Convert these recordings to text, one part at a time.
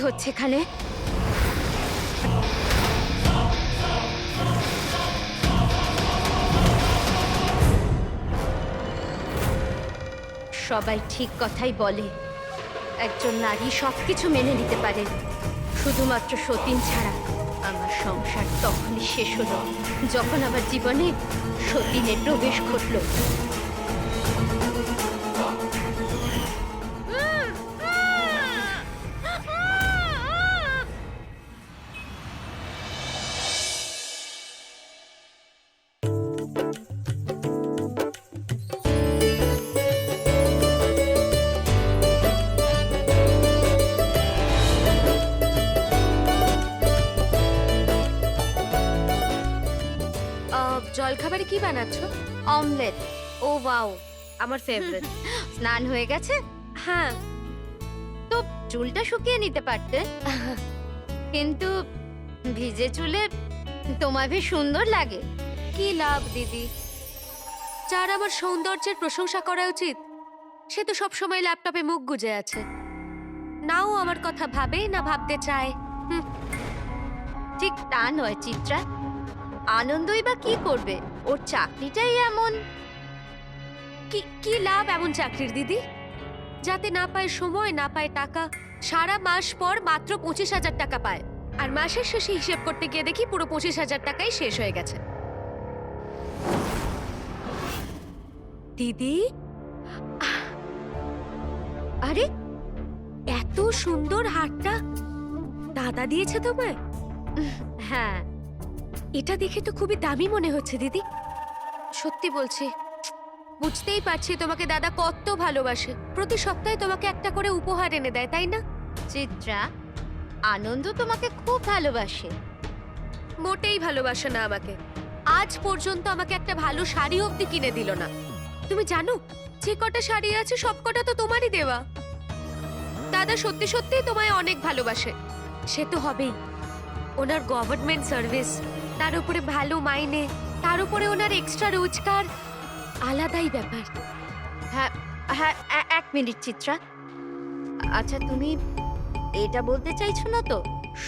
হচ্ছে এখানে? সবাই ঠিক কথাই বলে, একজন নারী সবকিছু মেনে নিতে পারে, শুধুমাত্র সতীন ছাড়া। আমার সংসার তখনই শেষ হলো যখন আমার জীবনে সতীনের প্রবেশ ঘটল। জলখাবারে কি বানাচ্ছ? অমলেট। ও ওয়াও, আমার ফেভারিট। স্নান হয়ে গেছে? হ্যাঁ। তো চুলটা শুকিয়ে নিতে পারতে, কিন্তু ভিজে চুলে তোমায় বেশ সুন্দর লাগে। কি লাভ দিদি, যার আমার সৌন্দর্যের প্রশংসা করা উচিত সে তো সবসময় ল্যাপটপে মুখ গুজে আছে। নাও আমার কথা ভাবে না ভাবতে চায়। ঠিক তা নয় চিত্রা, আনন্দই বা কি করবে, ওর চাকরিটাই এমন। কি কি লাভ এমন চাকরির দিদি, যাতে না পায় সময়, না পায় টাকা, সারা মাস পর মাত্র 25,000 টাকা পায়, আর মাসের শেষে হিসেব করতে গিয়ে দেখি পুরো 25,000 টাকাই শেষ হয়ে গেছে। দিদি, আরে এত সুন্দর হারটা দাদা দিয়েছে তোমায়? হ্যাঁ, এটা দেখে তো খুবই দামি মনে হচ্ছে দিদি। সত্যি বলছি, বুঝতেই পারছি তোমাকে দাদা কত ভালোবাসে। প্রতি সপ্তাহে তোমাকে একটা করে উপহার এনে দেয়, তাই না? চিত্রা, আনন্দ তোমাকে খুব ভালোবাসে। মোটেই ভালোবাসে না আমাকে। আজ পর্যন্ত আমাকে একটা ভালো শাড়ি অবধি কিনে দিল না। তুমি জানো, যে কটা শাড়ি আছে সব কটা তো তোমারই দেওয়া। দাদা সত্যি সত্যিই তোমায় অনেক ভালোবাসে। সে তো হবেই, ওনার গভর্নমেন্ট সার্ভিস, তার উপরে ভালো মাইনে, তার উপরে ওনার এক্সট্রা রোজগার, আলাদাই ব্যাপার। হ্যাঁ হ্যাঁ, এক মিনিট চিত্রা, আচ্ছা তুমি এটা বলতে চাইছো না তো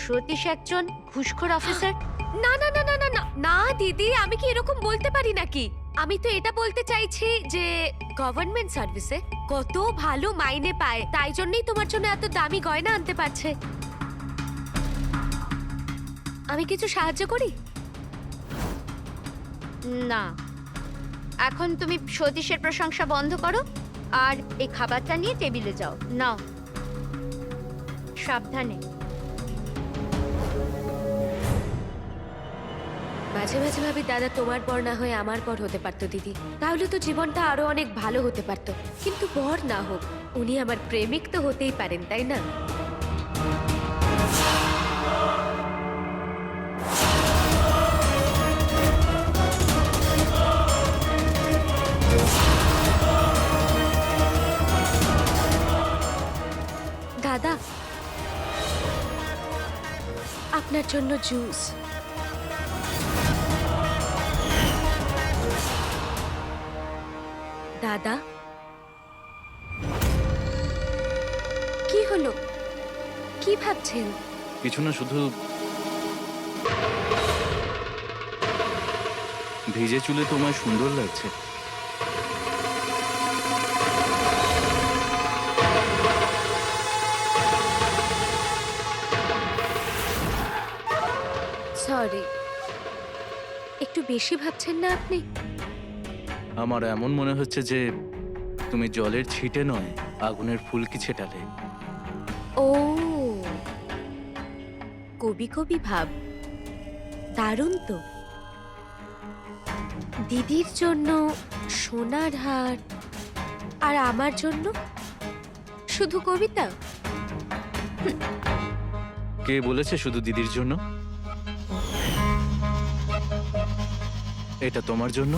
সতীশ একজন ঘুষখোর অফিসার? না না না না না না না দিদি, আমি কি এরকম বলতে পারি নাকি? আমি তো এটা বলতে চাইছি যে গভর্নমেন্ট সার্ভিসে কত ভালো মাইনে পায়, তাই জন্যই তোমার জন্য এত দামি গয়না আনতে পারছে। আমি কিছু সাহায্য করি? না, এখন তুমি সতীশের প্রশংসা বন্ধ করো আর এই খাবারটা নিয়ে টেবিলে যাও। নাও, সাবধানে। মাঝে মাঝে ভাবি দাদা তোমার পর না হয়ে আমার পর হতে পারতো দিদি, তাহলে তো জীবনটা আরো অনেক ভালো হতে পারতো। কিন্তু বর না হোক, উনি আমার প্রেমিক তো হতেই পারেন, তাই না? দাদা, আপনার জন্য জুস। দাদা, কি হলো? কি ভাবছেন? কিছু না, শুধু ভিজে চুলে তোমায় সুন্দর লাগছে। সরি, একটু বেশি ভাবছেন না আপনি? আমার এমন মনে হচ্ছে যে তুমি জলের ছিটে নয়, আগুনের ফুলকি ছেটালে। ও, কবি কবি ভাব, দারুণ তো। দিদির জন্য সোনার হার, আর আমার জন্য শুধু কবিতা? কে বলেছে শুধু দিদির জন্য? এটা তোমার জন্য।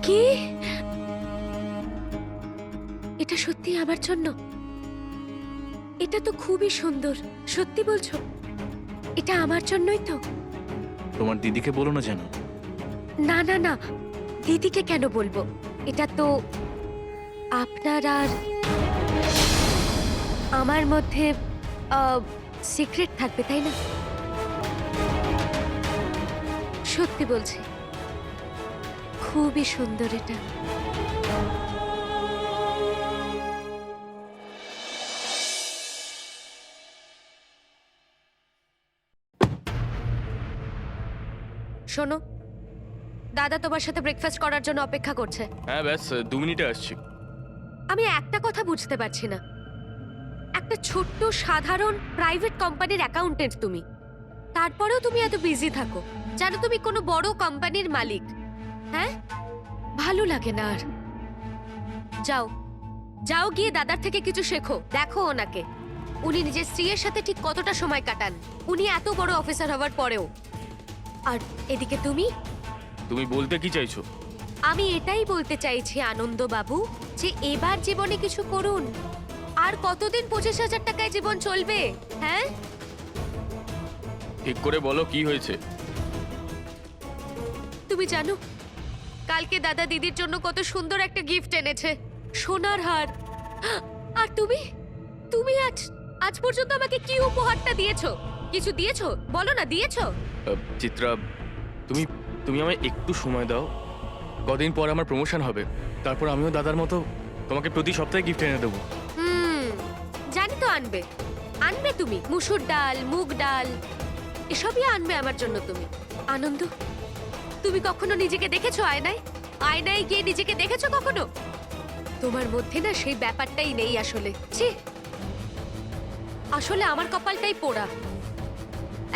কি? এটা সত্যি আমার জন্য? এটা তো খুবই সুন্দর। সত্যি বলছো? এটা আমার জন্যই তো? তোমার দিদিকে বলো না যেন। না না না, দিদিকে কেন বলবো? এটা তো আপনার আর আমার মধ্যে সিক্রেট থাকবে তাই না? সত্যি বলছি, খুবই সুন্দর এটা। শোনো, দাদা তোমার সাথে ব্রেকফাস্ট করার জন্য অপেক্ষা করছে। হ্যাঁ ব্যাস 2 মিনিটে আসছি। আমি একটা কথা বুঝতে পারছি না, একটা ছোট্ট সাধারণ প্রাইভেট কোম্পানির অ্যাকাউন্টেন্ট তুমি, তারপরেও তুমি এত বিজি থাকো, জানো তুমি কোনো বড় কোম্পানির মালিক। হ্যাঁ, ভালো লাগে না আর। যাও যাও, গিয়ে দাদার থেকে কিছু শেখো, দেখো ওনাকে, উনি নিজের স্ত্রীর সাথে ঠিক কতটা সময় কাটান, উনি এত বড় অফিসার হওয়ার পরেও। আর এদিকে তুমি। তুমি বলতে কি চাইছো? আমি এটাই বলতে চাইছি আনন্দ বাবু, যে এবার জীবনে কিছু করুন। আর কতদিন 25,000 টাকায় জীবন চলবে? হ্যাঁ, ঠিক করে বলো কি হয়েছে। তুমি জানো কালকে দাদা দিদির জন্য কত সুন্দর একটা গিফট এনেছে, সোনার হার। আর তুমি তুমি আজ আজ পর্যন্ত আমাকে কি উপহারটা দিয়েছো? কিছু দিয়েছো? বলো না, দিয়েছো? চিত্রা, তুমি তুমি আমায় একটু সময় দাও। কদিন পর আমার প্রমোশন হবে, তারপর আমিও দাদার মতো তোমাকে প্রতি সপ্তাহে গিফট এনে দেবো। জানি তো আনবে, আনবে তুমি মুসুর ডাল, মুগ ডাল, এসবই আনবে আমার জন্য তুমি। আনন্দ, তুমি কখনো নিজেকে দেখেছো আয়নায়? আয়নায় গিয়ে নিজেকে দেখেছো কখনো? তোমার মধ্যে না সেই ব্যাপারটাই নেই আসলে। ছি, আসলে আমার কপালটাই পোড়া।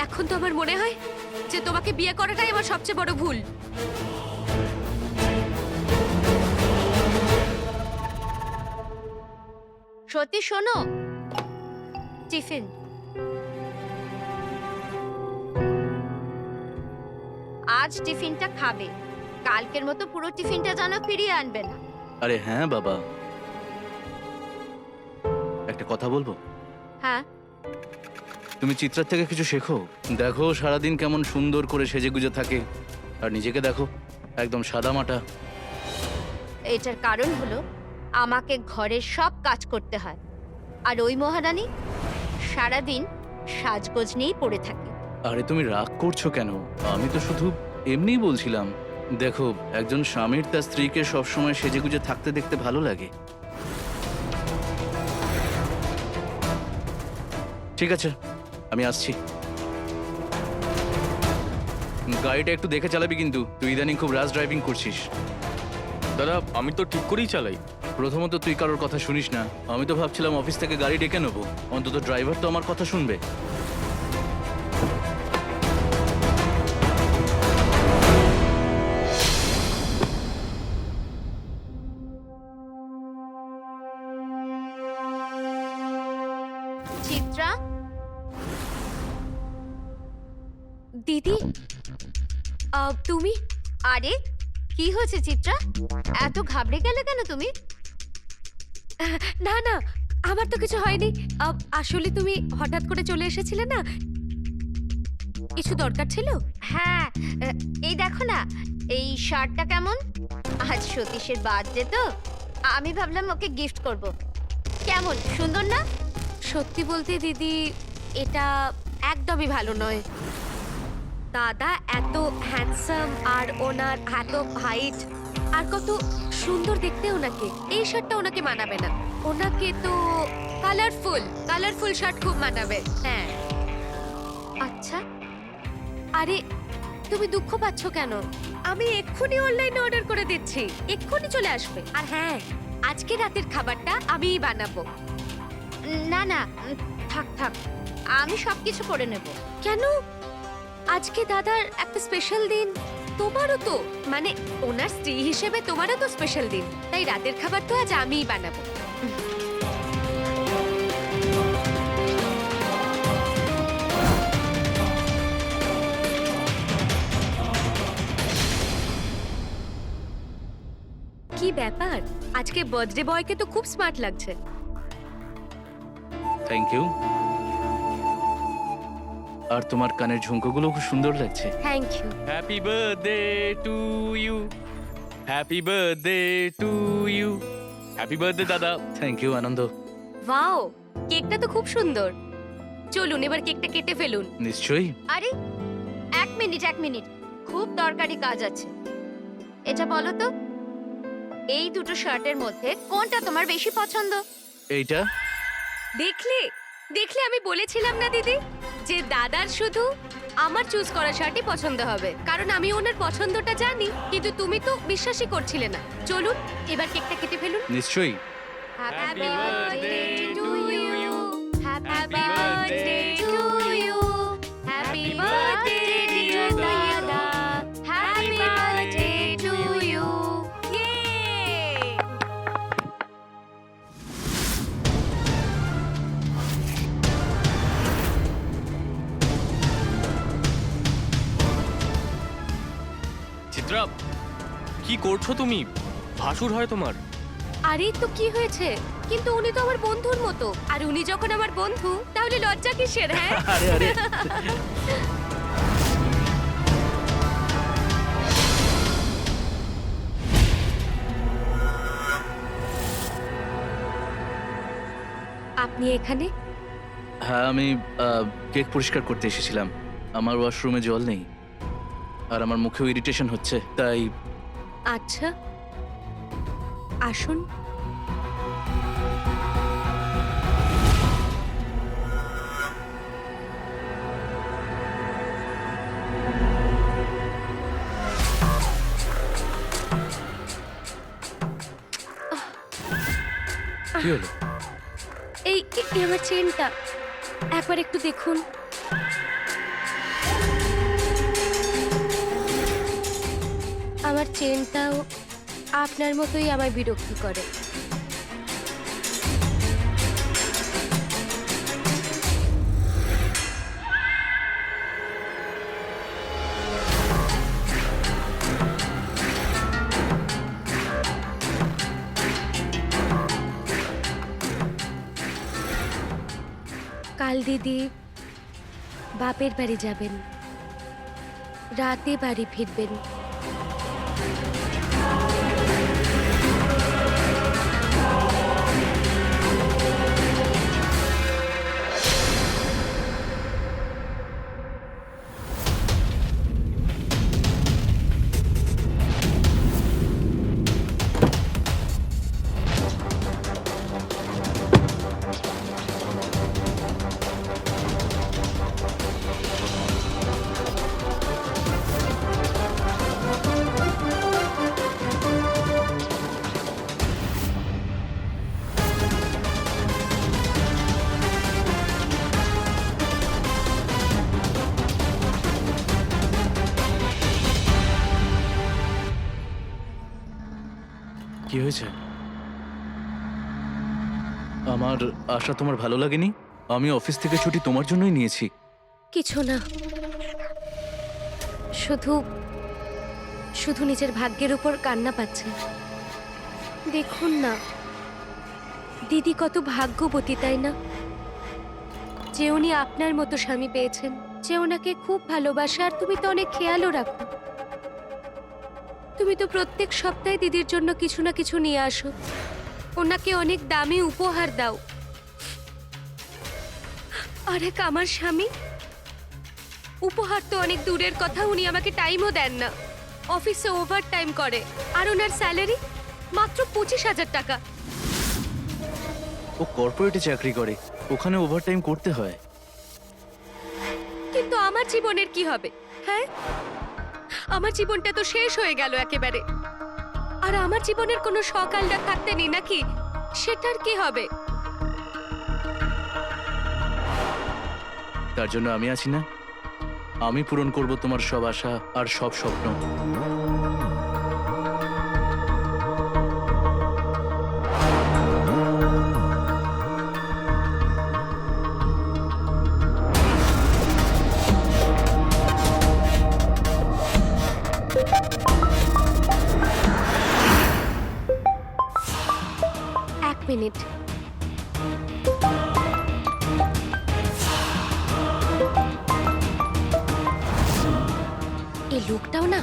এখন তো আমার মনে হয় যে তোমাকে বিয়ে করাটাই আমার সবচেয়ে বড় ভুল। সত্যি শোনো, টিফিন। আজ টিফিনটা খাবে, কালকের মতো পুরো টিফিনটা যেন ফিরিয়ে আনবে না। আরে হ্যাঁ বাবা, একটা কথা বলবো? হ্যাঁ, তুমি চিত্রার থেকে কিছু শেখো। দেখো সারাদিন কেমন সুন্দর করে সেজেগুজে থাকে, আর নিজেকে দেখো একদম সাদামাটা। এটার কারণ হলো আমাকে ঘরের সব কাজ করতে হয়, আর ওই মহারানী সারাদিন সাজগোজ নিয়েই পড়ে থাকে। আরে তুমি রাগ করছো কেন? আমি তো শুধু এমনিই বলছিলাম। দেখো, একজন স্বামীর তার স্ত্রীকে সবসময় সেজেগুজে থাকতে দেখতে ভালো লাগে। ঠিক আছে, আমি আসছি। গাড়িটা একটু দেখে চালাবি কিন্তু, তুই ইদানিং খুব রাশ ড্রাইভিং করছিস। দাদা, আমি তো ঠিক করেই চালাই। প্রথমত তুই কারোর কথা শুনিস না। আমি তো ভাবছিলাম অফিস থেকে গাড়ি ডেকে নেবো, অন্তত ড্রাইভার তো আমার কথা শুনবে। চিত্রা, দিদি, তুমি? আরে কি হয়েছে চিত্রা? এত ঘাবড়ে গেলে কেন তুমি? না না, আমার তো কিছু হয়নি। আসলে তুমি হঠাৎ করে চলে এসেছিলে না, কিছু দরকার ছিল। হ্যাঁ, এই দেখো না, এই শার্টটা কেমন? আজ সতীশের বার্থডে তো, আমি ভাবলাম ওকে গিফট করব। কেমন সুন্দর না? সত্যি বলতে দিদি, এটা একদমই ভালো নয়। দাদা এত হ্যান্ডসাম, আর ওনার এত হাইট, আর কত সুন্দর দেখতে ওনাকে, এই শার্টটা ওনাকে মানাবে না। ওনাকে তো কালারফুল কালারফুল শার্ট খুব মানাবে। হ্যাঁ। আচ্ছা, আরে তুমি দুঃখ পাচ্ছ কেন? আমি এক্ষুনি অনলাইনে অর্ডার করে দিচ্ছি, এক্ষুনি চলে আসবে। আর হ্যাঁ, আজকে রাতের খাবারটা আমিই বানাবো। না না, থাক থাক, আমি সবকিছু করে নেব। কেন? আজকে দাদার একটা স্পেশাল দিন, তোমারও তো, মানে ওনার স্ত্রী হিসেবে তোমারও তো স্পেশাল দিন, তাই রাতের খাবার তো আজ আমিই বানাবো। কি ব্যাপার, আজকে বার্থডে বয়কে তো খুব স্মার্ট লাগছে। Thank you. আর তোমার কানের ঝুমকোগুলো খুব সুন্দর লাগছে। Thank you. Happy birthday to you, happy birthday to you, happy birthday দাদা। Thank you Ananda. ওয়াও, কেকটা তো খুব সুন্দর। চলুন এবার কেকটা কেটে ফেলুন। নিশ্চয়ই। আরে এক মিনিট, খুব দরকারি কাজ আছে। এটা বলো তো, এই দুটো শার্টের মধ্যে কোনটা তোমার বেশি পছন্দ? এইটা। দেখলে দেখলে আমি বলেছিলাম না দিদি, যে দাদার শুধু আমার চুজ করা শার্টই পছন্দ হবে, কারণ আমি ওনার পছন্দটা জানি। কিন্তু তুমি তো বিশ্বাসই করছিলে না। চলুন এবার কেকটা কেটে ফেলুন। নিশ্চয়ই। Happy birthday to you, happy birthday to you, happy birthday dear দাদা, happy birthday to you. Chitra, কি করছো তুমি? ভাসুর হয় তোমার। আরে তো কি হয়েছে? কিন্তু উনি তো আমার বন্ধুর মতো, আর উনি যখন আমার বন্ধু তাহলে লজ্জা কিসের? হ্যাঁ আরে আরে, আপনি এখানে? হ্যাঁ আমি কেক পরিষ্কার করতে এসেছিলাম। আমার ওয়াশরুমে জল নেই, আর আমার মুখেও ইরিটেশন হচ্ছে, তাই। আচ্ছা আসুন। কি হলো? এই এই আমার চেনটা একবার একটু দেখুন। আমার চেনটাও আপনার মতোই আমায় বিরক্ত করে। কাল দিদি বাপের বাড়ি যাবেন, রাতে বাড়ি ফিরবেন। কি হয়েছে? আমার আশা তোমার ভালো লাগেনি? আমি অফিস থেকে ছুটি তোমার জন্যই নিয়েছি। কিছু না, শুধু শুধু নিজের ভাগ্যের উপর কান্না পাচ্ছে। দেখুন না দিদি কত ভাগ্যবতী, তাই না? যে উনি আপনার মতো স্বামী পেয়েছেন, যে ওনাকে খুব ভালোবাসে, আর তুমি তো অনেক খেয়ালও রাখো। তুমি তো প্রত্যেক সপ্তাহে দিদির জন্য কিছু না কিছু নিয়ে আসো, ওনাকে অনেক দামি উপহার দাও। আর এক আমার স্বামী, উপহার তো অনেক দূরের কথা, উনি আমাকে টাইমও দেন না, অফিসে ওভার টাইম করে, আর ওনার স্যালারি মাত্র 25,000 টাকা। ও কর্পোরেটে চাকরি করে, ওখানে ওভারটাইম করতে হয়। কিন্তু আমার জীবনের কি হবে? হ্যাঁ, আমার জীবনটা তো শেষ হয়ে গেল একেবারে। আর আমার জীবনের কোনো সকালটা থাকতে নেই নাকি? সেটার কি হবে? তার জন্য আমি আছি না? আমি পূরণ করব তোমার সব আশা আর সব স্বপ্ন। এক মিনিট। এই লোকটাও না,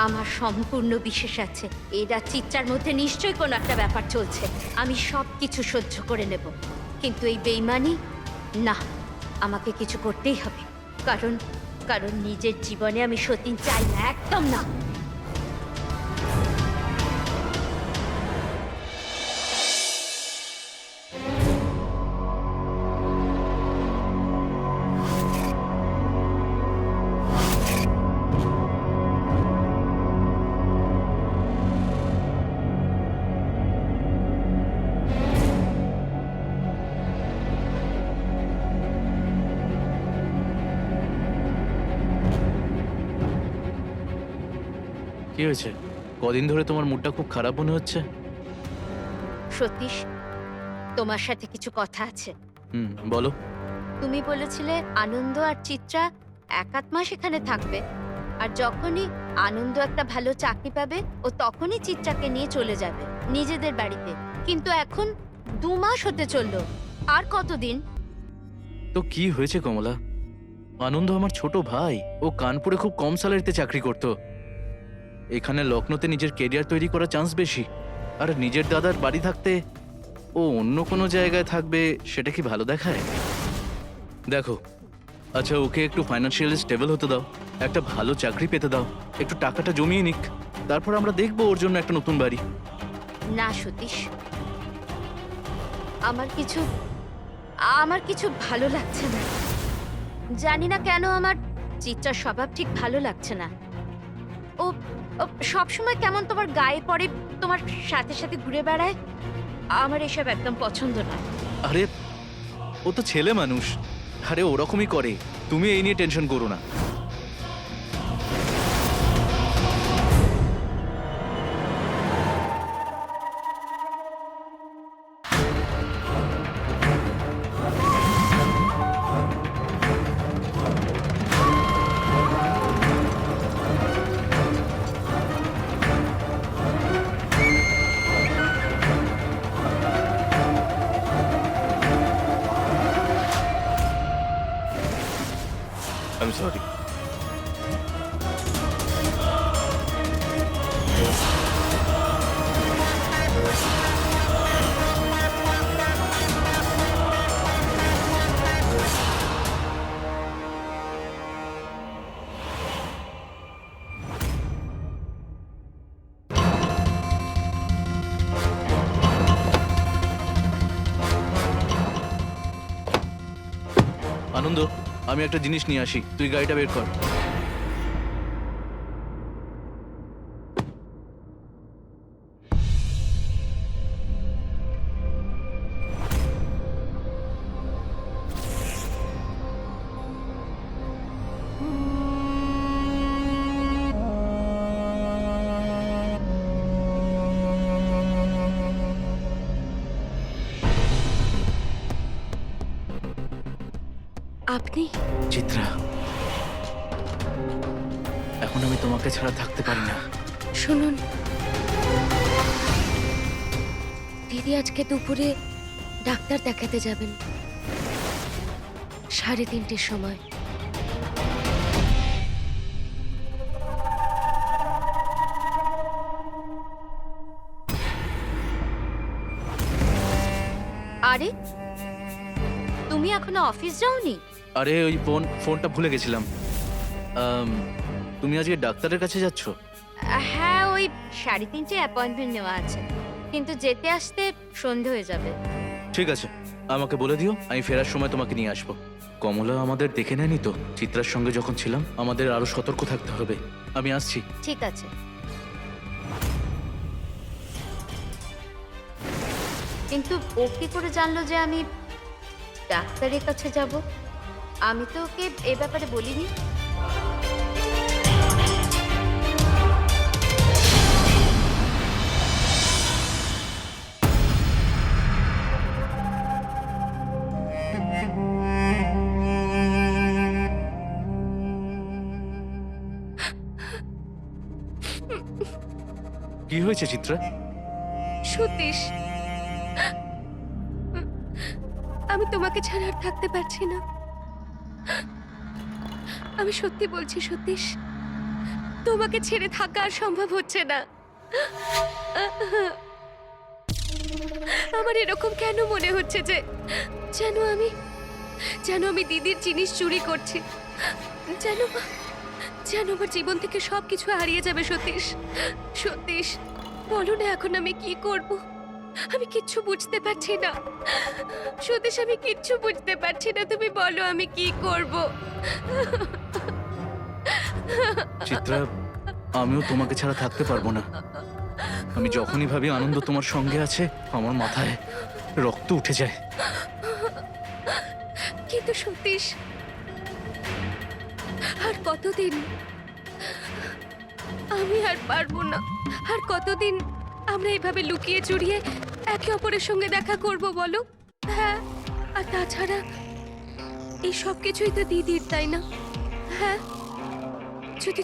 আমার সম্পূর্ণ বিশ্বাস আছে এরা চিত্রার মধ্যে নিশ্চয়ই কোনো একটা ব্যাপার চলছে। আমি সব কিছু সহ্য করে নেব, কিন্তু এই বেইমানি না, আমাকে কিছু করতেই হবে। কারণ কারণ নিজের জীবনে আমি সতীন চাই না, একদম না। কি হয়েছে? কদিন ধরে তোমার মুডটা খুব খারাপ মনে হচ্ছে। সতীশ, তোমার সাথে কিছু কথা আছে। বলো। তুমি বলেছিলে আনন্দ আর চিত্রা 1-8 মাস এখানে থাকবে, আর যখনই আনন্দ একটা ভালো চাকরি পাবে ও তখনই চিত্রাকে নিয়ে চলে যাবে নিজেদের বাড়িতে। কিন্তু এখন 2 মাস হতে চললো, আর কতদিন? তো কি হয়েছে কমলা? আনন্দ আমার ছোট ভাই, ও কানপুরে খুব কম স্যালারিতে চাকরি করত। এখানে লখনৌতে নিজের কেরিয়ার তৈরি করার চান্স বেশি, আর নিজের দাদার বাড়ি থাকতে ও অন্য কোনো জায়গায় থাকবে, সেটা কি ভালো দেখায়? দেখো, আচ্ছা ওকে একটু ফাইন্যান্সিয়ালি স্টেবল হতে দাও, একটা ভালো চাকরি পেতে দাও, একটু টাকাটা জমিয়ে নিক, তারপর আমরা দেখবো ওর জন্য একটা নতুন বাড়ি। না সতীশ, আমার কিছু ভালো লাগছে না। জানি না কেন আমার চিত্রার স্বভাব ঠিক ভালো লাগছে না। ও সবসময় কেমন তোমার গায়ে পড়ে, তোমার সাথে সাথে ঘুরে বেড়ায়। আমার এসব একদম পছন্দ না। আরে ও তো ছেলে মানুষ, আরে ওরকমই করে, তুমি এই নিয়ে টেনশন করো না। I am sorry. আনন্দ, আমি একটা জিনিস নিয়ে আসি, তুই গাড়িটা বের কর। আপনি? চিত্রা, এখন আমি তোমাকে ছাড়া থাকতে পারি না। শুনুন, দিদি আজকে দুপুরে ডাক্তার দেখাতে যাবেন 3:30টার সময়। আরে তুমি এখনো অফিস যাওনি? আরে ওই ফোনটা ভুলে গেছিলাম। তুমি আজকে ডাক্তারের কাছে যাচ্ছ? হ্যাঁ, ওই 3:30 অ্যাপয়েন্টমেন্ট নেওয়া আছে, কিন্তু যেতে আসতে সন্ধে হয়ে যাবে। ঠিক আছে, আমাকে বলে দিও, আমি ফেরার সময় তোমাকে নিয়ে আসবো। কমলা আমাদের দেখে নেয়নি তো? চিত্রার সঙ্গে যখন ছিলাম, আমাদের আরো সতর্ক থাকতে হবে। আমি আসছি। ঠিক আছে। কিন্তু ও কি করে জানলো যে আমি ডাক্তারের কাছে যাব? আমি তো ওকে এ ব্যাপারে বলিনি। কি হয়েছে চিত্রা? সতীশ, আমি তোমাকে ছাড়া আর থাকতে পারছি না। আমি সত্যি বলছি সতীশ, তোমাকে ছেড়ে থাকা আর সম্ভব হচ্ছে না। আমার এরকম কেন মনে হচ্ছে যে যেন আমি দিদির জিনিস চুরি করছি, যেন আমার জীবন থেকে সবকিছু হারিয়ে যাবে। সতীশ বলো না এখন আমি কি করব? আমি কিচ্ছু বুঝতে পারছি না সতীশ, আমি কিচ্ছু বুঝতে পারছি না। তুমি বলো আমি কি করব? চিত্রা, আমিও তোমাকে ছাড়া থাকতে পারবো না। আমি যখনই ভাবি আনন্দ তোমার সঙ্গে আছে, আমার মাথায় রক্ত উঠে যায়। কিন্তু সতীশ, আর কতদিন? আমি আর পারবো না। আর কতদিন আমরা এইভাবে লুকিয়ে চুরিয়ে একে অপরের সঙ্গে দেখা করব বলো? হ্যাঁ, আর তাছাড়া এই সব কিছুই তো দিদির, তাই না? হ্যাঁ, যদি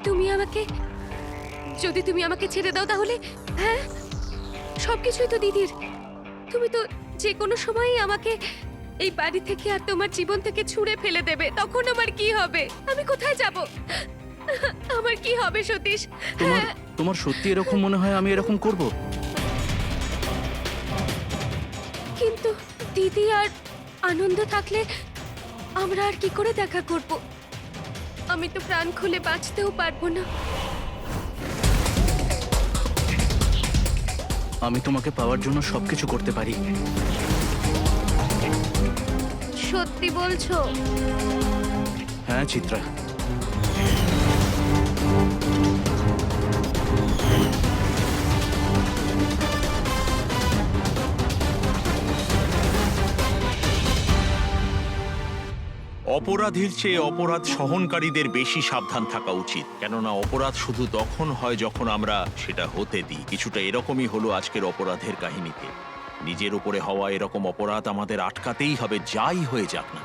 তুমি আমাকে ছেড়ে দাও তাহলে হ্যাঁ, সবকিছুই তো দিদির। তুমি তো যে কোনো সময়ই আমাকে এই বাড়ি থেকে আর তোমার জীবন থেকে ছুঁড়ে ফেলে দেবে। তখন আমার কি হবে? আমি কোথায় যাব? আমার কি হবে সতীশ? তোমার সত্যি এরকম মনে হয় আমি এরকম করব? কিন্তু দিদি আর আনন্দ থাকলে আমরা আর কি করে দেখা করব? আমি তো প্রাণ খুলে বাঁচতেও পারবো না। আমি তোমাকে পাওয়ার জন্য সবকিছু করতে পারি। সত্যি বলছো? হ্যাঁ চিত্রা, অপরাধীর চেয়ে অপরাধ সহনকারীদের বেশি সাবধান থাকা উচিত, কেননা অপরাধ শুধু তখন হয় যখন আমরা সেটা হতে দিই। কিছুটা এরকমই হলো আজকের অপরাধের কাহিনীতে। নিজের উপরে হওয়া এরকম অপরাধ আমাদের আটকাতেই হবে, যাই হয়ে যাক না।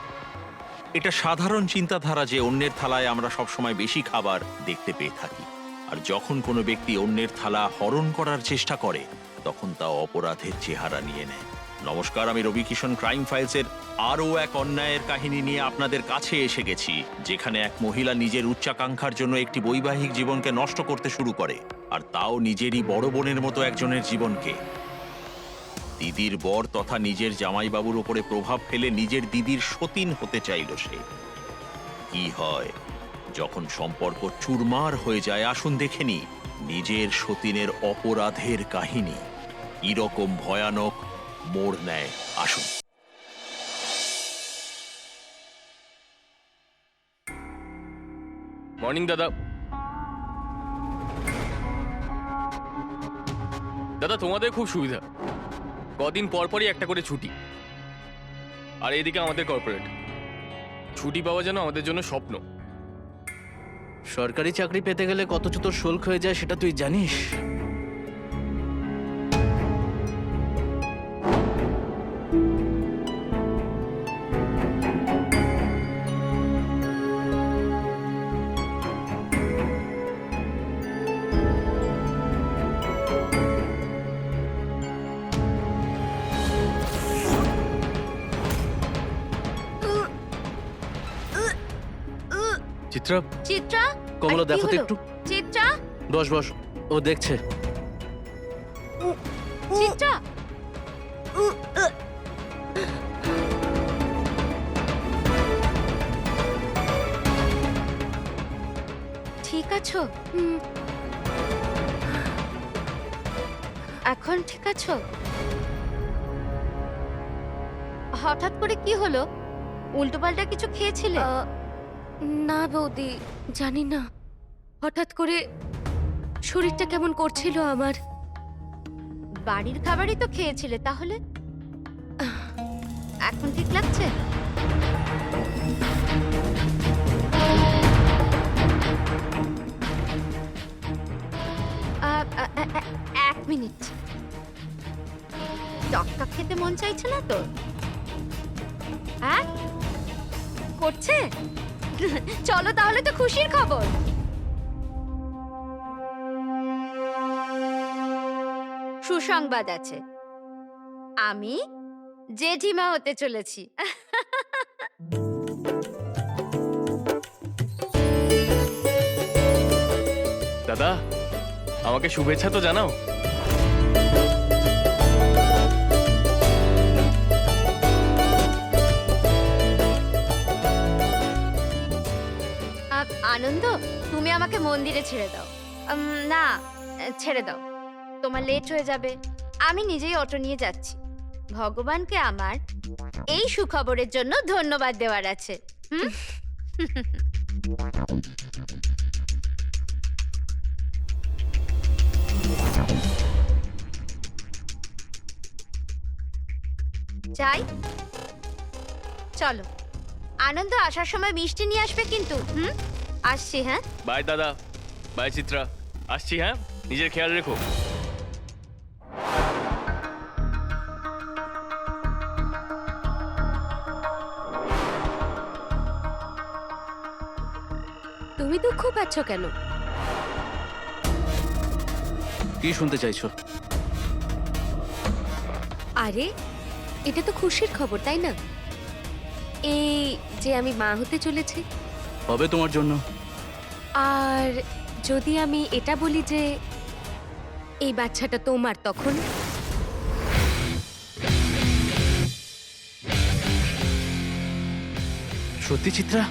এটা সাধারণ চিন্তাধারা যে অন্যের থালায় আমরা সবসময় বেশি খাবার দেখতে পেয়ে থাকি, আর যখন কোনো ব্যক্তি অন্যের থালা হরণ করার চেষ্টা করে তখন তা অপরাধের চেহারা নিয়ে নেয়। নমস্কার, আমি রবি কিষণ ক্রাইম ফাইলসের আরও এক অন্যায়ের কাহিনী নিয়ে আপনাদের কাছে এসে গেছি, যেখানে এক মহিলা নিজের উচ্চাকাঙ্ক্ষার জন্য একটি বৈবাহিক জীবনকে নষ্ট করতে শুরু করে, আর তাও নিজেরই বড় বোনের মতো একজনের জীবনকে। দিদির বর তথা নিজের জামাইবাবুর উপরে প্রভাব ফেলে নিজের দিদির সতীন হতে চাইল সে। কি হয় যখন সম্পর্ক চুরমার হয়ে যায়? আসুন দেখে নি নিজের সতীনের অপরাধের কাহিনী কিরকম ভয়ানক মোড় নেয়। আসুন। মর্নিং দাদা। দাদা তোমাদের খুব সুবিধা, কদিন পর পরই একটা করে ছুটি। আর এদিকে আমাদের কর্পোরেট ছুটি পাওয়া যেন আমাদের জন্য স্বপ্ন। সরকারি চাকরি পেতে গেলে কত তোর শুল্ক হয়ে যায় সেটা তুই জানিস? চিত্রা, চিত্রা, কমলা আরে কি দেখো তো হলো? একটু। চিত্রা, বস বস, ও দেখছে। চিত্রা, ঠিক আছো? এখন ঠিক আছো? হঠাৎ করে কি হলো? উল্টোপাল্টা কিছু খেয়েছিলে? না বৌদি, জানি না, হঠাৎ করে শরীরটা কেমন করছিল আমার। বাড়ির খাবারই তো খেয়েছিলে তাহলে। এখন ঠিক লাগছে? এক মিনিট, টকটা খেতে মন চাইছে না তো? হ্যাঁ, করছে? চলো তাহলে, তো খুশির খবর। সুসংবাদ আছে, আমি জেঠিমা হতে চলেছি। দাদা, আমাকে শুভেচ্ছা তো জানাও। আনন্দ, তুমি আমাকে মন্দিরে ছেড়ে দাও। না, ছেড়ে দাও, তোমার লেট হয়ে যাবে। আমি নিজেই অটো নিয়ে যাচ্ছি। ভগবানকে আমার এই সুখবরের জন্য ধন্যবাদ দেওয়ার আছে। হুম? যাই, চলো। আনন্দ, আসার সময় মিষ্টি নিয়ে আসবে কিন্তু। হুম, আসছি। হ্যাঁ, বাই দাদা, বাই চিত্রা, আসছি। হ্যাঁ, নিজের খেয়াল রেখো। তুমি দুঃখ পাচ্ছ কেন? কি শুনতে চাইছো? আরে, এটা তো খুশির খবর, তাই না? এই যে আমি মা হতে চলেছি। হবে তোমার জন্য। আর যদি আমি এটা বলি যে এই বাচ্চাটা তোমার, তখন? সত্যি চিত্রা?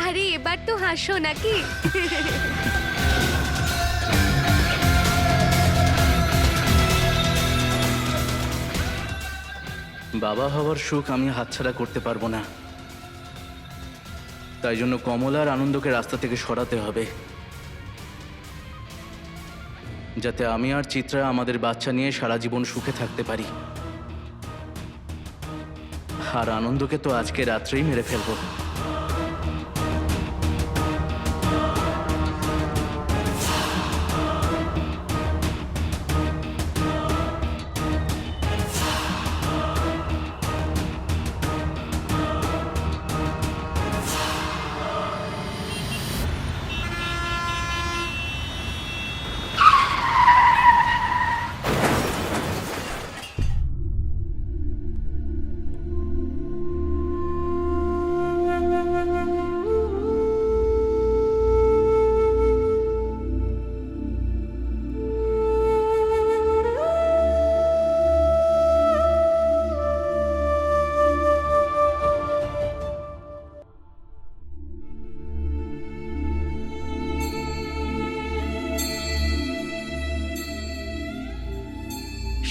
আরে এবার তো হাসো নাকি? বাবা হওয়ার সুখ আমি হাতছাড়া করতে পারবো না। তাই জন্য কমলা আর আনন্দকে রাস্তা থেকে সরাতে হবে, যাতে আমি আর চিত্রা আমাদের বাচ্চা নিয়ে সারা জীবন সুখে থাকতে পারি। আর আনন্দকে তো আজকে রাত্রেই মেরে ফেলবো।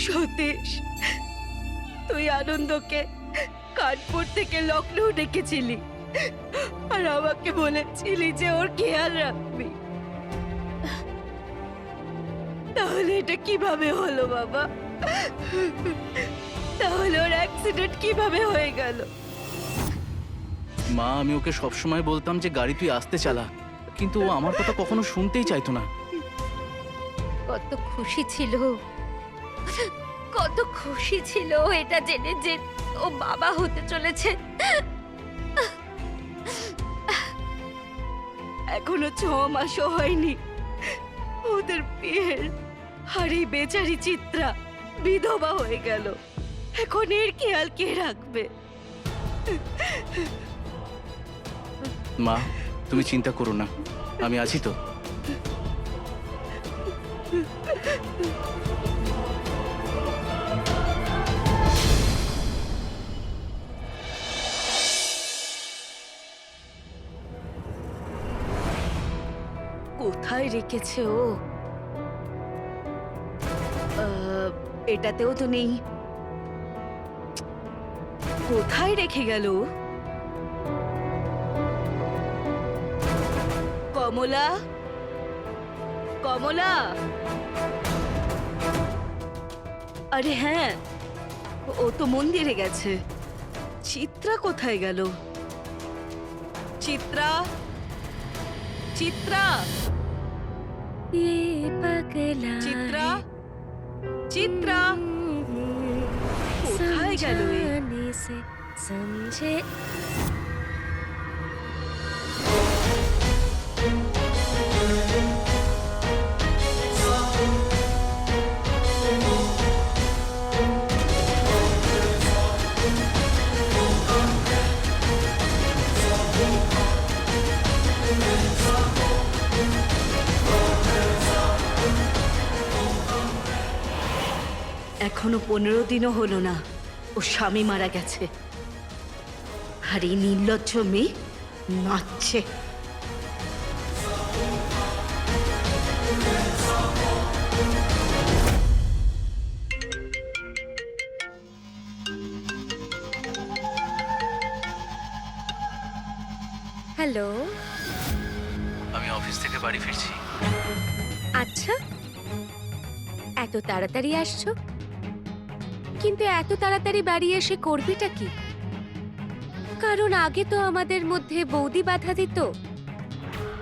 সতীশ, তুই আনন্দকে কানপুর থেকে লখনৌ ডেকেছিলি আর আমাকে বলেছিলি যে ওর খেয়াল রাখবি। তাহলে এটা কিভাবে হলো বাবা? তাহলে ওর অ্যাক্সিডেন্ট কিভাবে হয়ে গেল? মা, আমি ওকে সবসময় বলতাম যে গাড়ি তুই আস্তে চালা, কিন্তু ও আমার কথা কখনো শুনতেই চাইতো না। কত খুশি ছিল, কত খুশি ছিল এটা জেনে যে ও বাবা হতে চলেছে। এখনো 6 মাসও হয়নি ওদের বিয়ের, আর এই বেচারি চিত্রা বিধবা হয়ে গেল। এখন এর খেয়াল কে রাখবে? মা, তুমি চিন্তা করো না, আমি আছি তো। কোথায় রেখেছে ও? এটাতেও তো নেই। কোথায় রেখে গেল? কমলা, কমলা! আরে হ্যাঁ, ও তো মন্দিরে গেছে। চিত্রা কোথায় গেল? চিত্রা, চিত্রা, চিত্রা, চিত্রা! কোথায় গেল এ? সমঝে এখনো 15 দিনও হলো না ও স্বামী মারা গেছে, আর এই নির্লজ্জ মেয়ে নাচছে। হ্যালো। আমি অফিস থেকে বাড়ি ফিরছি। আচ্ছা, এত তাড়াতাড়ি আসছো? কিন্তু এত তাড়াতাড়ি বাড়ি এসে করবিটা কি? কারণ আগে তো আমাদের মধ্যে বৌদি বাধা দিত,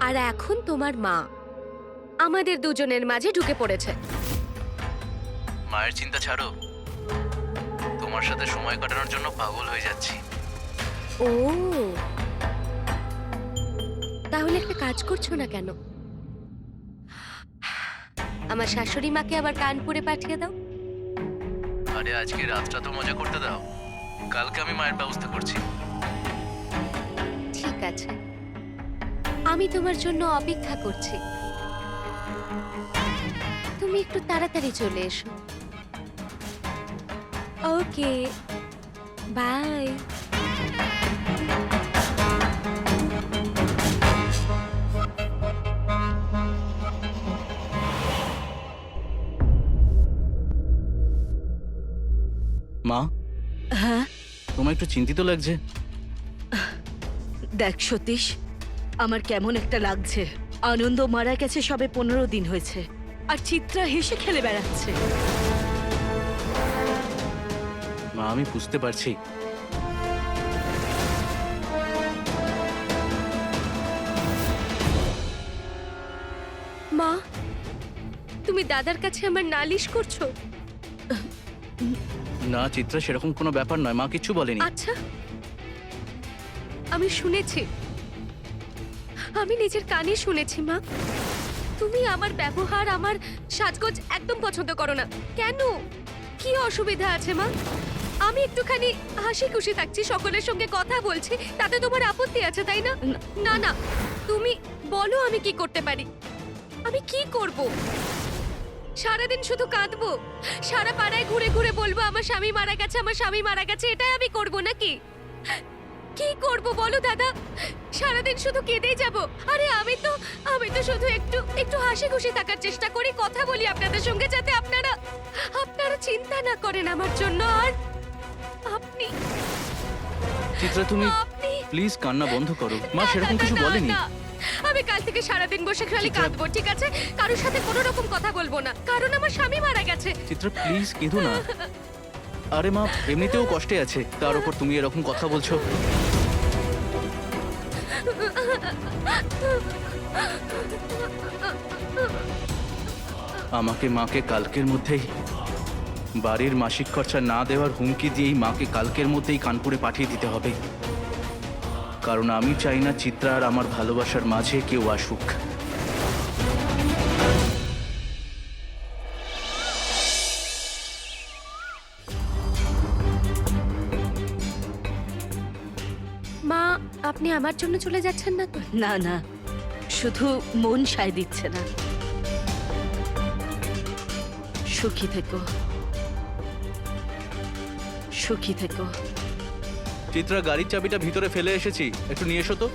আর এখন তোমার মা আমাদের দুজনের মাঝে ঢুকে পড়েছে। মায়ের চিন্তা ছাড়ো, তোমার সাথে সময় কাটানোর জন্য পাগল হয়ে যাচ্ছি। ও, তাহলে একটা কাজ করছো না কেন? আমার শাশুড়ি মাকে আবার কানপুরে পাঠিয়ে দাও। আরে আজকে রাতটা তো মজা করতে দাও, কালকে আমি মায়ের ব্যবস্থা করছি। ঠিক আছে, আমি তোমার জন্য অপেক্ষা করছি। তুমি একটু তাড়াতাড়ি চলে এসো। ওকে, বাই। মা, হ্যাঁ, তোমার একটু চিন্তিত লাগছে। দেখ সতীশ, আমার কেমন একটা লাগছে। আনন্দ মারা গেছে সবে 15 দিন হয়েছে, আর চিত্রা হেসে খেলে বেড়াচ্ছে। মা, আমি বুঝতে পারছি, মা, তুমি দাদার কাছে আমার নালিশ করছো? না চিত্রা, সেরকম কোনো ব্যাপার নয়, মা কিচ্ছু বলেনি। আচ্ছা, আমি শুনেছি, আমি নিজের কানে শুনেছি। মা, তুমি আমার ব্যবহার, আমার সাজগোজ একদম পছন্দ করো না। কেন? কি অসুবিধা আছে মা? আমি একটুখানি হাসি খুশি থাকছি, সকলের সঙ্গে কথা বলছি, তাতে তোমার আপত্তি আছে, তাই না? না না, তুমি বলো আমি কি করতে পারি? আমি কি করব? সারাদিন শুধু কাঁদবো, সারা পাড়ায় ঘুরে ঘুরে বলবো আমার স্বামী মারা গেছে, আমার স্বামী মারা গেছে, এটাই আমি করব নাকি? কি করব বলো দাদা? সারাদিন শুধু কেঁদেই যাব? আরে আমি তো শুধু একটু একটু হাসি খুশি থাকার চেষ্টা করি, কথা বলি আপনাদের সঙ্গে, যাতে আপনারা চিন্তা না করেন আমার জন্য। আর আপনি চিত্রা, তুমি আপনি প্লিজ কান্না বন্ধ করো। মা না, সেরকম না, কিছু না, বলেনি। না। আমি কাল থেকে সারাদিন বসে খালি চিত্রা- কাঁদবো, ঠিক আছে? কারোর সাথে কোনো রকম কথা বলবো না, কারণ আমার স্বামী মারা গেছে। চিত্রা প্লিজ কেঁদো না। আরে মা এমনিতেও কষ্টে আছে, তার উপর তুমি এরকম কথা বলছো। আমাকে মাকে কালকের মধ্যেই বাড়ির মাসিক খরচা না দেওয়ার হুমকি দিয়েই মাকে কালকের মধ্যেই কানপুরে পাঠিয়ে দিতে হবে, কারণ আমি চাই না চিত্রা আর আমার ভালোবাসার মাঝে কেউ আসুক। মা, আপনি আমার জন্য চলে যাচ্ছেন না তো? না না, শুধু মন সায় দিচ্ছে না। সুখী থেকো, সুখী থেকো। চিত্রা, গাড়ির চাবিটা ভিতরে ফেলে এসেছি, একটু নিয়ে এসো তো।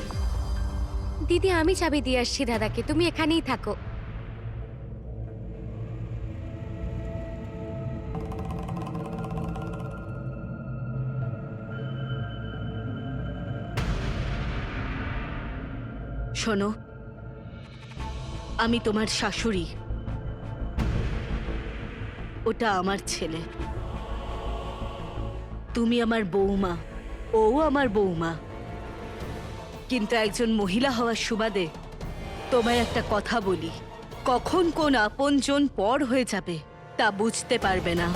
দিদি, আমি চাবি দিয়ে আসছি দাদাকে, তুমি এখানেই থাকো। শোনো, আমি তোমার শাশুড়ি, ওটা আমার ছেলে। তুমি আমার বৌমা, ও আমার বৌমা। কিন্তু একজন মহিলা হওয়ার সুবাদে তোমায় একটা কথা বলি, কখন কোন আপনজন পর হয়ে যাবে তা বুঝতে পারবে না।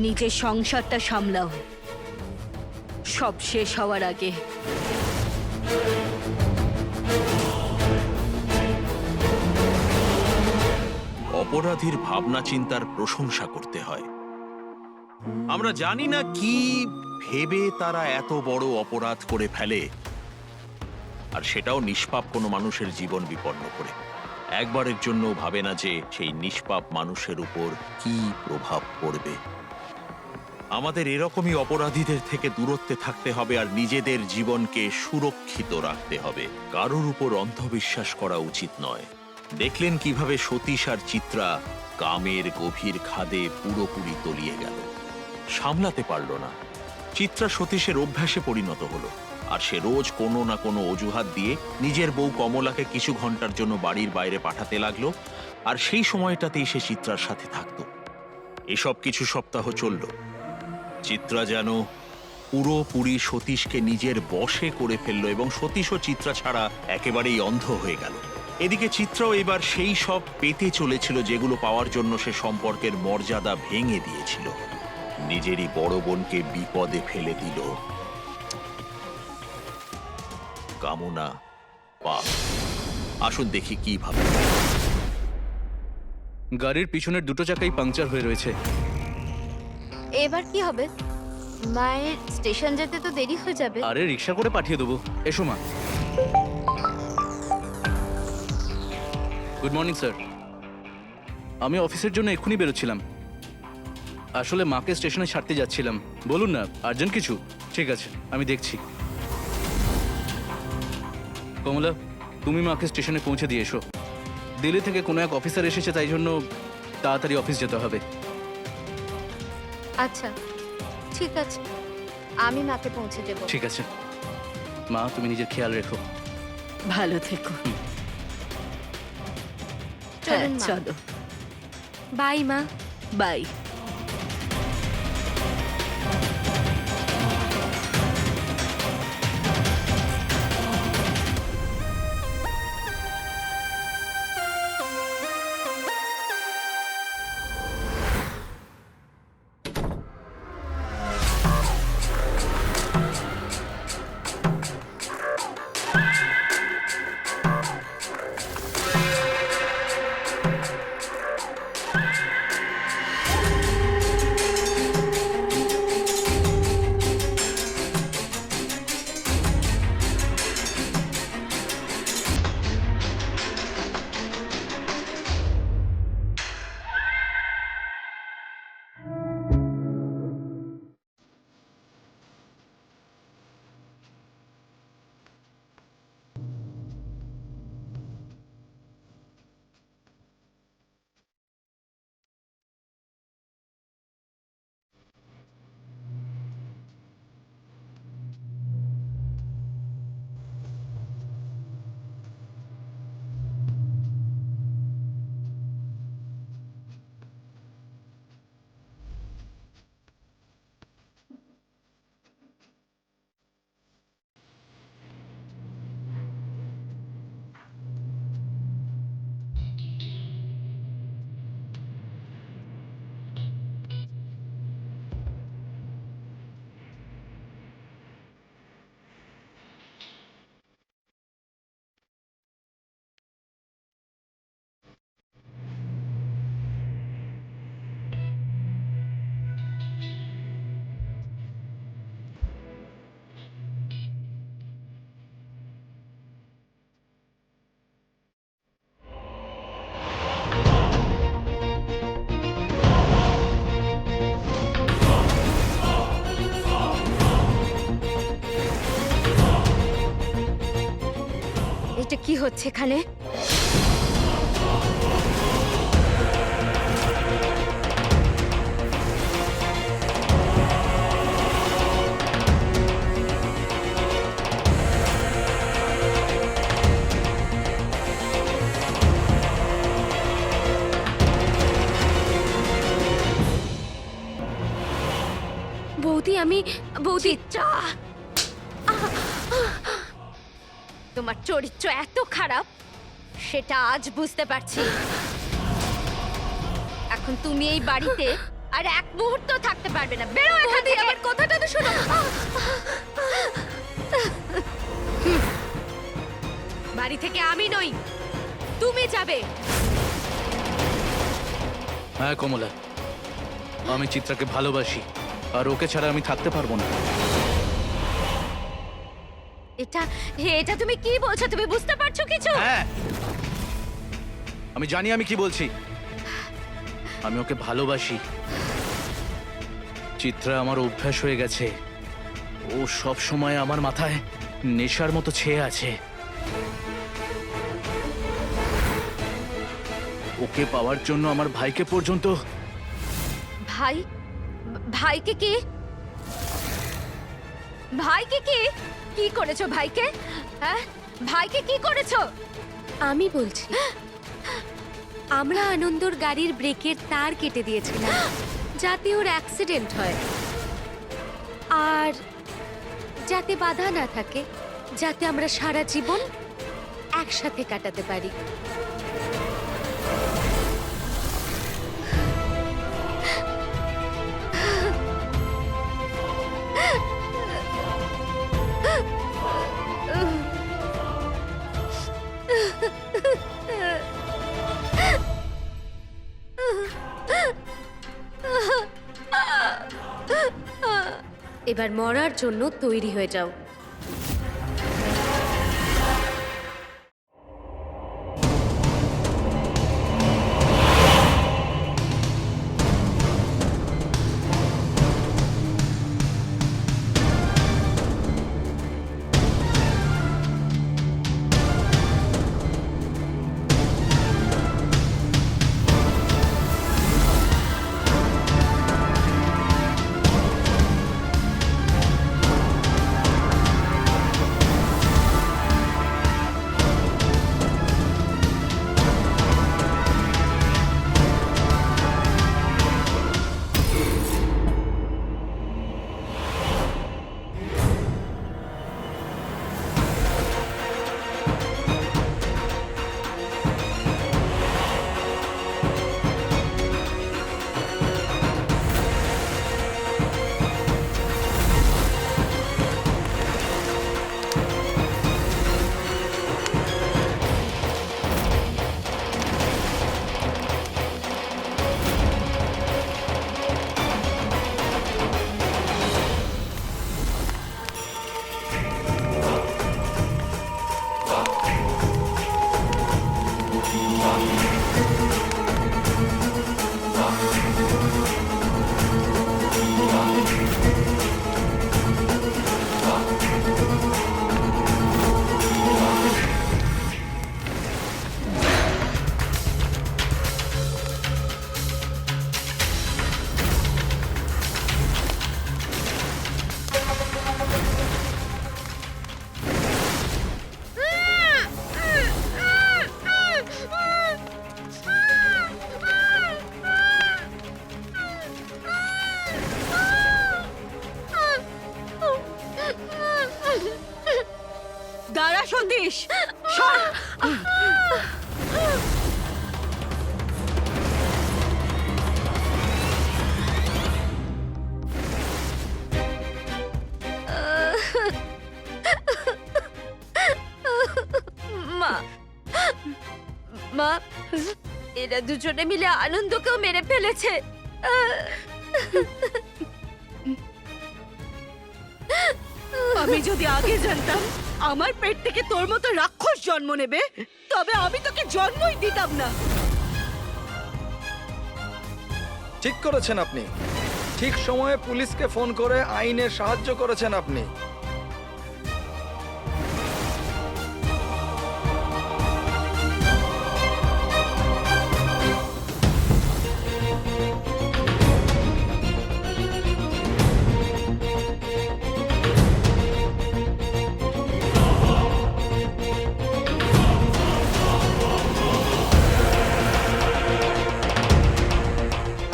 নিজের সংসারটা সামলাও, সব শেষ হওয়ার আগে। অপরাধীর ভাবনা চিন্তার প্রশংসা করতে হয়। আমরা জানি না কি ভেবে তারা এত বড় অপরাধ করে ফেলে, আর সেটাও নিষ্পাপ কোনো মানুষের জীবন বিপন্ন করে। একবারের জন্য ভাবে না যে সেই নিষ্পাপ মানুষের উপর কি প্রভাব পড়বে। আমাদের এরকমই অপরাধীদের থেকে দূরত্বে থাকতে হবে আর নিজেদের জীবনকে সুরক্ষিত রাখতে হবে। কারোর উপর অন্ধবিশ্বাস করা উচিত নয়। দেখলেন কিভাবে সতীশ আর চিত্রা কামের গভীর খাদে পুরোপুরি তলিয়ে গেল। সামলাতে পারল না। চিত্রা সতীশের অভ্যাসে পরিণত হলো, আর সে রোজ কোনো না কোনো অজুহাত দিয়ে নিজের বউ কমলাকে কিছু ঘন্টার জন্য বাড়ির বাইরে পাঠাতে লাগলো, আর সেই সময়টাতেই সে চিত্রার সাথে থাকতো। এসব কিছু সপ্তাহ চলল। চিত্রা যেন পুরোপুরি সতীশকে নিজের বশে করে ফেলল এবং সতীশ ও চিত্রা ছাড়া একেবারেই অন্ধ হয়ে গেল। এদিকে চিত্রাও এবার সেই সব পেতে চলেছিল যেগুলো পাওয়ার জন্য সে সম্পর্কের মর্যাদা ভেঙে দিয়েছিল। নিজেরই বড় বোনকে বিপদে ফেলে দিল। কামনা পাপ। আসুন দেখি কিভাবে। গাড়ির পিছনের দুটো চাকাই পাংচার হয়ে রয়েছে। এবার কি হবে? মায়ের স্টেশন যেতে তো দেরি হয়ে যাবে। আরে রিক্সা করে পাঠিয়ে দেবো। এসো মা। Good morning sir. আমি অফিসের জন্য এক্ষুনি বেরোচ্ছিলাম। আসলে মাকে স্টেশনে ছাড়তে যাচ্ছিলাম। বলুন না, আর্জেন্ট কিছু? ঠিক আছে, আমি দেখছি। কমলা, তুমি মাকে স্টেশনে পৌঁছে দিয়ে এসো। দিল্লি থেকে কোনো এক অফিসার এসেছে, তাই জন্য তাড়াতাড়ি অফিস যেতে হবে। আচ্ছা ঠিক আছে, আমি মাকে পৌঁছে দেব। ঠিক আছে মা, তুমি নিজের খেয়াল রেখো। ভালো থেকো। হ্যাঁ, চলুন মা। চলো। বাই মা। বাই। এটা কি হচ্ছে এখানে? বৌদি, আমি বৌদি। চিত্রা, তোমার চরিত্র এত খারাপ সেটা আজ বুঝতে পারছি। এখন তুমি এই বাড়িতে আর এক মুহূর্ত থাকতে পারবে না। বেরো এখান থেকে। আমার কথাটা তো শোনো। বাড়ি থেকে আমি নই, তুমি যাবে। হ্যাঁ কমলা, আমি চিত্রাকে ভালোবাসি, আর ওকে ছাড়া আমি থাকতে পারবো না। এটা এটা তুমি কি বলছো? তুমি বুঝতে পারছো কিছু? হ্যাঁ, আমি জানি আমি কি বলছি। আমি ওকে ভালোবাসি। চিত্রা আমার অভ্যাস হয়ে গেছে। ও সব সময় আমার মাথায় নেশার মতো ছেয়ে আছে। ওকে পাওয়ার জন্য আমার ভাইকে পর্যন্ত। ভাই, ভাইকে কি? ভাইকে কি? কি করেছো ভাইকে? হ্যাঁ, ভাইকে কি করেছো? আমি বলছি, আমরা আনন্দর গাড়ির ব্রেকের তার কেটে দিয়েছিলাম যাতে ওর অ্যাক্সিডেন্ট হয়, আর যাতে বাধা না থাকে, যাতে আমরা সারা জীবন একসাথে কাটাতে পারি। এবার মরার জন্য তৈরি হয়ে যাও। দাঁড়া সতীশ, সর। মা, মা, এরা দুজনে মিলে আনন্দকেও মেরে ফেলেছে। আমি যদি আগে জানতাম আমার পেট থেকে তোর মতো রাক্ষস জন্ম নেবে, তবে আমি তোকে জন্মই দিতাম না। ঠিক করেছেন আপনি। ঠিক সময়ে পুলিশকে ফোন করে আইনের সাহায্য করেছেন আপনি।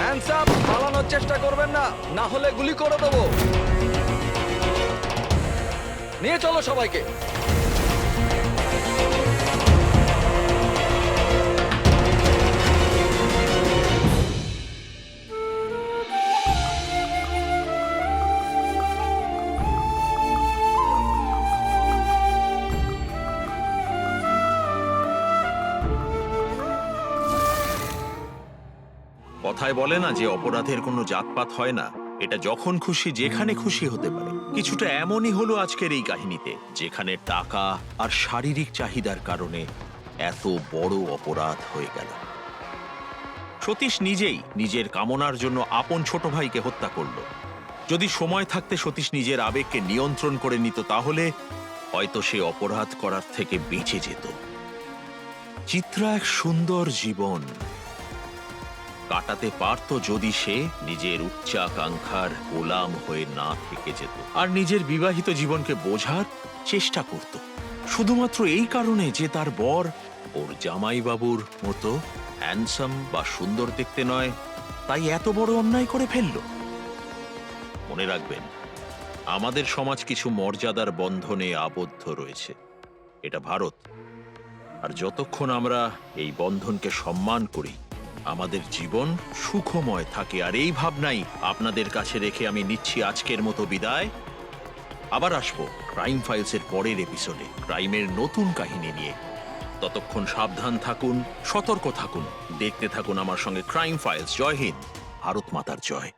হ্যান্ডস আপ, পালানোর চেষ্টা করবেন না, না হলে গুলি করে দেবো। নিয়ে চলো সবাইকে। কথায় বলে না যে অপরাধের কোনো জাতপাত হয় না। এটা যখন খুশি যেখানে খুশি হতে পারে। কিছুটা এমনই হলো আজকের এই কাহিনীতে, যেখানে টাকা আর শারীরিক চাহিদার কারণে এত বড় অপরাধ হয়ে গেল। সতীশ নিজেই নিজের কামনার জন্য আপন ছোট ভাইকে হত্যা করল। যদি সময় থাকতে সতীশ নিজের আবেগকে নিয়ন্ত্রণ করে নিত তাহলে হয়তো সে অপরাধ করার থেকে বেঁচে যেত। চিত্রা এক সুন্দর জীবন কাটাতে পারত যদি সে নিজের উচ্চাকাঙ্ক্ষার গোলাম হয়ে না থেকে যেত আর নিজের বিবাহিত জীবনকে বোঝার চেষ্টা করত, শুধুমাত্র এই কারণে যে তার বর ওর জামাইবাবুর মতো হ্যান্ডসাম বা সুন্দর দেখতে নয়, তাই এত বড় অন্যায় করে ফেলল। মনে রাখবেন, আমাদের সমাজ কিছু মর্যাদার বন্ধনে আবদ্ধ রয়েছে। এটা ভারত, আর যতক্ষণ আমরা এই বন্ধনকে সম্মান করি আমাদের জীবন সুখময় থাকে। আর এই ভাবনাই আপনাদের কাছে রেখে আমি নিচ্ছি আজকের মতো বিদায়। আবার আসবো ক্রাইম ফাইলসের পরের এপিসোডে ক্রাইমের নতুন কাহিনী নিয়ে। ততক্ষণ সাবধান থাকুন, সতর্ক থাকুন, দেখতে থাকুন আমার সঙ্গে ক্রাইম ফাইলস। জয় হিন্দ, ভারত মাতার জয়।